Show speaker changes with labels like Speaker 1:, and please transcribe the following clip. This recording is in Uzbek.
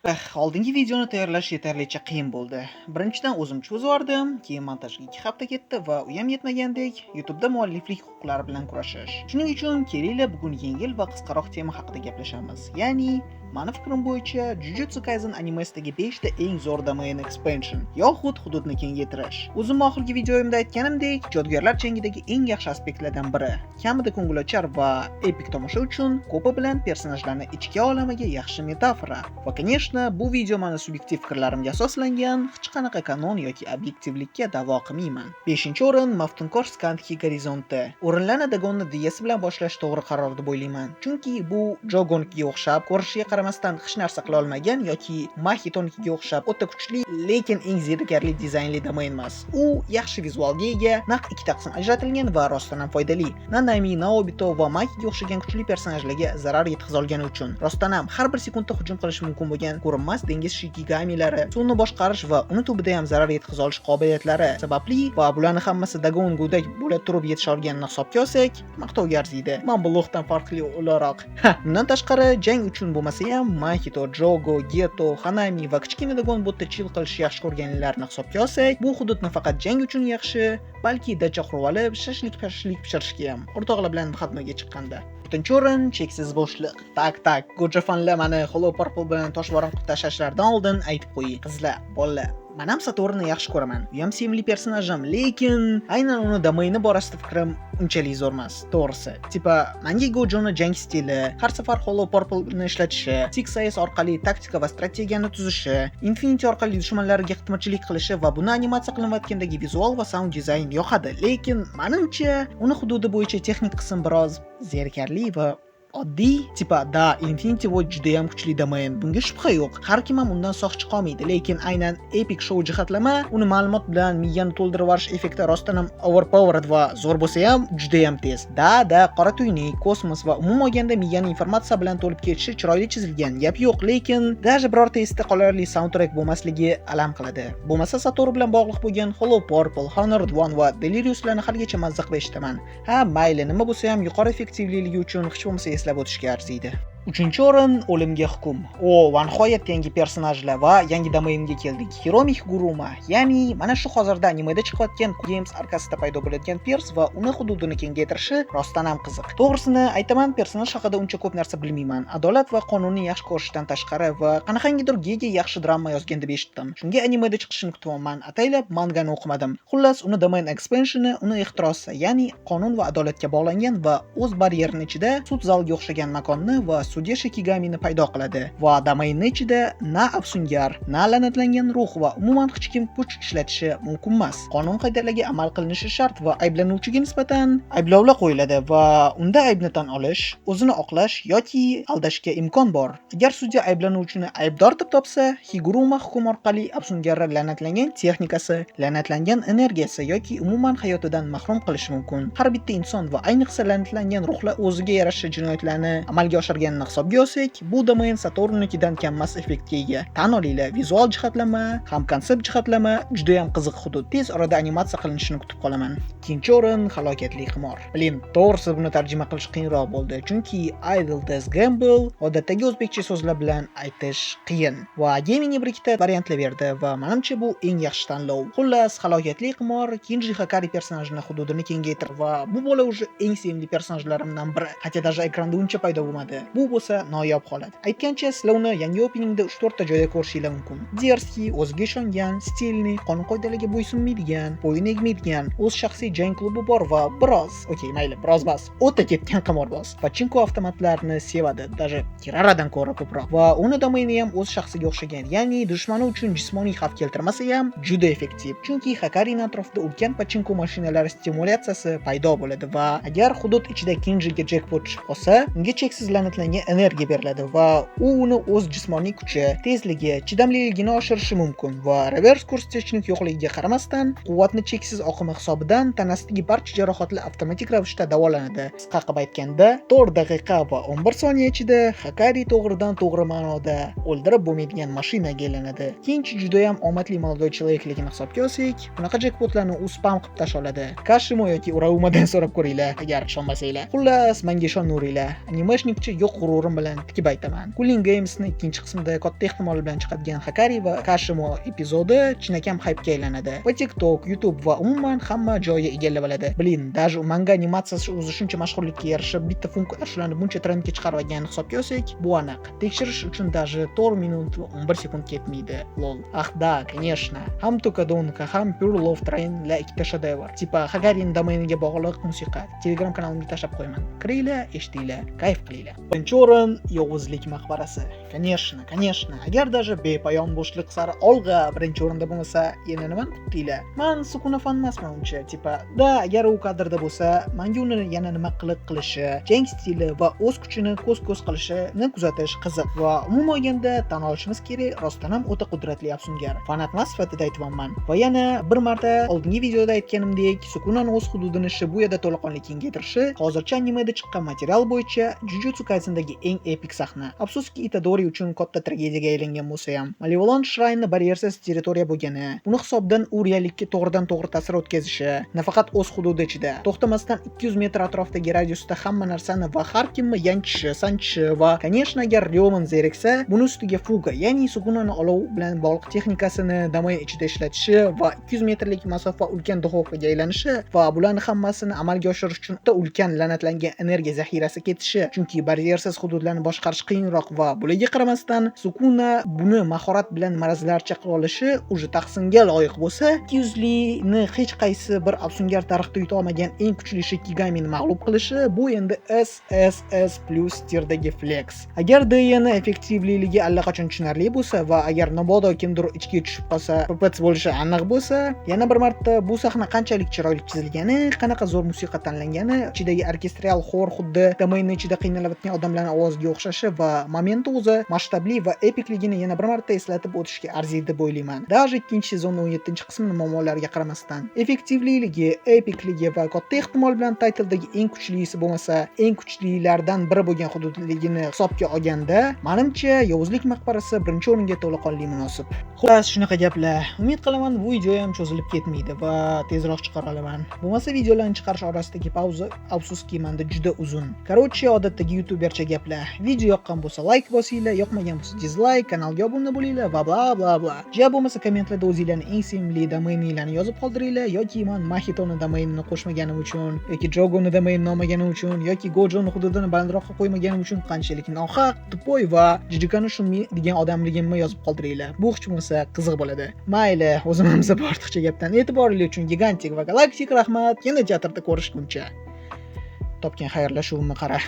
Speaker 1: Oldingi videoni tayyorlash yetarlicha qiyin bo'ldi. Birinchidan o'zim cho'zivordim, keyin montajga 2 hafta ketdi va u ham yetmagandek, YouTube'da mualliflik huquqlari bilan kurashish. Shuning uchun kelinglar bugun yengil va qisqaroq tema haqida gaplashamiz. Ya'ni, mani fikrim bo'yicha Jujutsu Kaisen animesidagi 5 ta eng zo'r domain expansion yoxud hududni kengaytirish. O'zim oxirgi videoyimda aytganimdek, ijodkorlar jangidagi eng yaxshi aspektlardan biri. Kamida ko'ngilochar va epik tomosha uchun ko'pi bilan personajlarni ichki olamiga yaxshi metafora. Va конечно, bu video mani subyektiv fikrlarimga asoslangan, hech qanaqa kanon yoki obyektivlikka da'vo qilmayman. 5-o'rin Maftunkor Skandhi Gorizonti. O'rinlarni Dagonni DS bilan boshlash to'g'ri qaror deb o'ylayman. Chunki bu Jogonkiga o'xshab, ko'rishiga qaramasdan hech narsa qila olmagan yoki Mahitonikiga o'xshab o'ta kuchli, lekin eng zerikarli dizaynli domain emas. U yaxshi vizualga ega, naq ikkita qism ajratilgan va rostdan ham foydali. Nanami, Naobito va Makiga o'xshagan kuchli personajlarga zarar yetkaza olgani uchun rostdan ham har bir sekundda hujum qilish mumkin bo'lgan ko'rinmas dengiz shikigamilari, suvni boshqarish va uni tubida ham zarar yetkaza olish qobiliyatlari sababli va bularning hammasi Dagon Go'dak bo'la turib yetisha olganini hisobga olsak, maqtovga arziydi. Men Blogdan farqli o'laroq. Bundan tashqari, jang uchun bo'lmasa ham Mahito, Jogo, Geto, Hanami va kichkina Dagon botda chill qilish yaxshi ko'rganlarni hisobga olsak, bu hudud nafaqat jang uchun yaxshi, balki dacha qurib shashlik pishirishga ham o'rtoqlar bilan xatmaga chiqqanda. 4-o'rin cheksiz bo'shliq. Tak, Gojo fanlar mani Hollow Purple bilan toshbo'ron qilib tashlashlaridan oldin aytib qo'ying. Qizlar, bolalar, men ham Saturnni yaxshi ko'raman. U ham sevimli personajim, lekin aynan uni domaini borasida fikrim unchalik zo'r emas, to'g'risi. Tipa, menga Gojoni jang stili, har safar Hollow Purple'ni ishlatishi, Six Eyes orqali taktika va strategiyani tuzishi, Infinity orqali dushmanlarga xizmatchilik qilishi va buni animatsiya qilinayotgandagi vizual va sound dizayn yoqadi. Lekin menimcha, uni hududi bo'yicha texnik qism biroz zerikarli va oddiy. Tipa, da Infinity Watch juda ham kuchli domain, bunga shubha yo'q. Har kim ham undan sog' chiqolmaydi, lekin aynan epic show jihatlama, uni ma'lumot bilan miyani to'ldirib yuborish effekti rostdan ham overpowered va zo'r bo'lsa ham juda ham tez. Da qora tuynik, kosmos va umuman olganda miyani informatsiya bilan to'lib ketishi chiroyli chizilgan, gap yo'q, lekin даже birorta esda qolarli soundtrack bo'lmasligi alam qiladi. Bo'lmasa Saturn bilan bog'liq bo'lgan Hollow Purple, Honored One va Delirius'larni haligacha mazza qilib eshitaman. Ha, mayli, nima bo'lsa ham yuqori effektivliligi uchun hech bo'lmasa eslab o'tishga arziydi. 3-o'rin O'limga hukm. Va nihoyat yangi personajlar va yangi domainga keldik. Hiromi Higuruma, ya'ni mana shu hozirda animeda chiqayotgan Games arkasida paydo bo'ladigan pers va uni hududini kengaytirishi rostdan ham qiziq. To'g'risini aytaman, personaj haqida uncha ko'p narsa bilmayman. Adolat va qonunni yaxshi ko'rishdan tashqari va qanaqangidir gega yaxshi drama yozgan deb eshitdim. Shunga animeda chiqishini kutmoqman. Ataylab mangani o'qimadim. Xullas, uni domain expansioni uni ehtirosi, ya'ni qonun va adolatga bog'langan va o'z baryerining ichida sud zaliga o'xshagan makonni va sudya Shikigamini paydo qiladi va domainning ichida na afsungar, na la'natlangan ruh va umuman hech kim kuch ishlatishi mumkin emas. Qonun qoidalariga amal qilinishi shart va ayblanuvchiga nisbatan ayblovlar qo'yiladi va unda aybni tan olish, o'zini oqlash yoki aldashga imkon bor. Agar sudya ayblanuvchini aybdor deb topsa, Higuruma hukm orqali afsungarlar la'natlangan texnikasi, la'natlangan energiyasi yoki umuman hayotidan mahrum qilishi mumkin. Har bitta inson va ayniqsa la'natlangan ruhlar o'ziga yarasha jinoyatlarni amalga oshirganini hisobga olsak, bu domain Saturnnikidan kammas effektga ega. Tan olinglar, vizual jihatlama, ham konsept jihatlama juda ham qiziq hudud. Tez orada animatsiya qilinishini kutib qolaman. 2-o'rin halokatli qimor. Bilin, to'g'risi buni tarjima qilish qiyinroq bo'ldi, chunki Idle Death Gamble odatdagi o'zbekcha so'zlar bilan aytish qiyin. Va Gaming bir ikkita variantlar berdi va menimcha bu eng yaxshi tanlov. Xullas, halokatli qimor Kinji Hakari personajining hududini kengaytirdi va bu bola уже eng sevimli personajlarimdan biri. Hatto даже ekranda uncha paydo bo'lmadi. Bu bo'lsa noyob holat. Aytgancha, sizlar uni yangi openingda 3-4 ta joyda ko'rishingiz mumkin. Derskiy, o'ziga ishongan, stilni, qonun qoidalariga bo'ysunmaydigan, bo'yin egmaydigan, o'z shaxsiy jang klubi bor va biroz emas, o'ta ketgan qimorboz. Pachinko avtomatlarini sevadi, даже Kiraradan ko'ra ko'proq. Va uni domaini ham o'z shaxsiga o'xshagan, ya'ni dushmani uchun jismoniy xavf keltirmasa ham juda effektiv. Chunki Hakarining atrofida ulkan pachinko mashinalari stimulyatsiyasi paydo bo'ladi va agar hudud ichida Kinjiga jackpot tushib qolsa, unga cheksiz la'natlangan energiya beriladi va u uni o'z jismoniy kuchi, tezligi, chidamliligini oshirishi mumkin va reverse kurs technik yo'qligiga qaramasdan quvvatni cheksiz oqimi hisobidan tanasidagi barcha jarohatlar avtomatik ravishda davolanadi. Qisqa qilib aytganda, 4 daqiqa va 11 soniya ichida Hakari to'g'ridan to'g'ri ma'noda o'ldirib bo'lmaydigan mashinaga aylanadi. Kinchi juda ham omadli молодой человекligini hisobga olsak, bunaqa jackpotlarni u spam qilib tasholadi. Kashimo yoki Uraumadan so'rab ko'ringlar, agar ishonmasanglar. Xullas, menga ishonavringlar. Animeshnikchi yo'q g'ururim bilan tikib aytaman. Cooling Games'ning ikkinchi qismida katta ehtimol bilan chiqadigan Hakari va Kashimo epizodi chinakam hype'ga aylanadi. Va TikTok, YouTube va umuman hamma joyi egallab oladi. Bilin, даже manga animatsiyasi o'zi shuncha mashhurlikka erishib, bitta funksiya shularni buncha trendga chiqargan hisobga olsak, bu aniq. Tekshirish uchun даже 4 minut va 11 sekund ketmaydi. Lol. Ах да, конечно. Ham Tokadonka, ham Pure Love Train la ikkita shedevr. Tipa Hagarining domeniga bog'liq musiqa. Telegram kanalimga tashlab qo'yaman. Kiringlar, eshitinglar, kayf qilinglar. Birinchi o'rin Yovuzlik maqbarasi. Конечно. Agar даже bepoyon bo'shliq sari olg'a birinchi o'rinda bo'lmasa, yana nimani kutdinglar? Men Sukuna fan emasman uncha. Tipa, da agar u kadrda bo'lsa, menga uni yana nima qilishi, jang stili va o'z kuchini ko'z-ko'z qilishini kuzatish qiziq. Va umuman olganda tan olishimiz kerak, rostdan ham o'ta qudratli afsungar. Fanat emas sifatida aytibman. Va yana bir marta oldingi videoda aytganimdek, Sukunaning o'z hududini bu yerda to'laqonli kengaytirishi hozircha animeda chiqqan material bo'yicha Jujutsu Kaisendagi eng epik sahna. Afsuski Itadori uchun katta tragediyaga aylangan bo'lsa ham, Malevolent Shrine'ni barriersiz territoriya bo'lgani, buni hisobdan u reallikka to'g'ridan-to'g'ri ta'sir o'tkazishi, nafaqat o'z hududi ichida, to'xtamasdan 200 metr atrofdagi radiusda hamma narsani va har kimni yanchishi, sanchishi va, конечно, agar Ryomen zeriksa, buni ustiga Fuga, ya'ni Sukunani olov bilan bog'liq texnikasini domain ichida ishlatishi va 200 metrlik masofa ulkan duxovkaga aylanishi va bularni hammasini amalga oshirish uchun ulkan la'natlangan energiya zaxirasi ketishi, chunki barriersiz hududlarni boshqarish qiyinroq va bularga qaramasdan Sukuna buni mahorat bilan marazlarcha qila olishi o'zi tahsinga loyiq bo'lsa, 200 ni hech qaysi bir afsungar tarixda yuta olmagan eng kuchli Shikigamini mag'lub qilishi bu endi SSS+ tirdagi flex. Agar DN'ni effektivligi allaqachon tushunarli bo'lsa va agar mabodo kimdir ichga tushib qolsa, PPT bo'lishi aniq bo'lsa, yana bir marta bu sahna qanchalik chiroyli chizilgani, qanaqa zo'r musiqa tanlangani, ichidagi orkestral xor xuddi domain ichida qiynalayotgan odamlarning ovoziga o'xshashi va momenti o'zi masshtabli va epikligini yana bir marta eslatib o'tishga arziydi deb o'ylayman. Даже ikkinchi sezonning 17-qismini muammolariga qaramasdan, effektivligi, epikligi va katta ehtimol bilan titledagi eng kuchlisi bo'lmasa, eng kuchlilardan biri bo'lgan hududligini hisobga olganda, menimcha Yovuzlik maqbarasi birinchi o'ringa to'laqonli munosib. Xo'sh, shunaqa gaplar. Umid qilaman bu video ham cho'zilib ketmaydi va tezroq chiqara olaman. Bo'lmasa videolarni chiqarish orasidagi pauza afsuski menda juda uzun. Короче, odatdagi youtubercha gaplar. Video yoqqan bo'lsa like bosinglar, yoqmagan bo'lsa dislike, kanalga obuna bo'linglar va bla bla bla. Ja bo'lmasa kommentlarda o'zingizlarning eng sevimli domaininglarni yozib qoldiringlar yoki men Mahitoni domainini qo'shmaganim uchun yoki Jogoni domainini olmaganim uchun yoki Gojoni hududini balandroqqa qo'ymaganim uchun qanchalik nohaq, tupoy va jijikani shunmi degan odamligimni yozib qoldiringlar. Bu hech bo'lmasa qiziq bo'ladi. Mayli, o'zim ham ortiqcha gapdan e'tiboringiz uchun gigantik va galaktik rahmat. Kinoteatrda ko'rishguncha. Topgan xayrlashuvimni qara.